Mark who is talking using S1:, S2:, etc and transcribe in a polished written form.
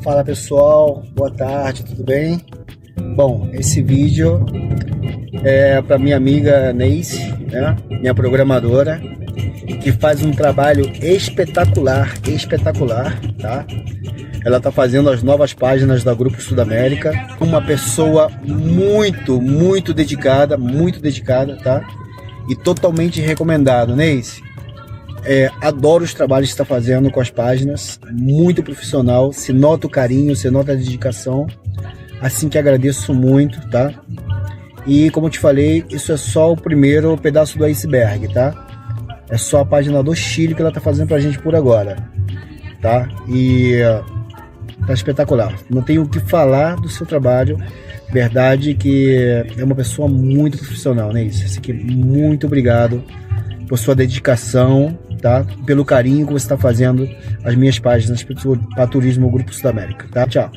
S1: Fala pessoal, boa tarde, tudo bem? Bom, esse vídeo é para minha amiga Neice, né? Minha programadora, que faz um trabalho espetacular, tá? Ela tá fazendo as novas páginas da Grupo Sudamérica, uma pessoa muito dedicada, tá? E totalmente recomendado, Neice. Adoro os trabalhos que está fazendo com as páginas, muito profissional, se nota o carinho, se nota a dedicação, assim que agradeço muito, tá? E como eu te falei, isso é só o primeiro pedaço do iceberg, tá? É só a página do Chile que ela tá fazendo pra gente por agora, tá? E tá espetacular, não tenho o que falar do seu trabalho, verdade que é uma pessoa muito profissional, né? Isso aqui, muito obrigado por sua dedicação, tá? Pelo carinho que você está fazendo as minhas páginas para Turismo Grupo Sudamérica, tá? Tchau!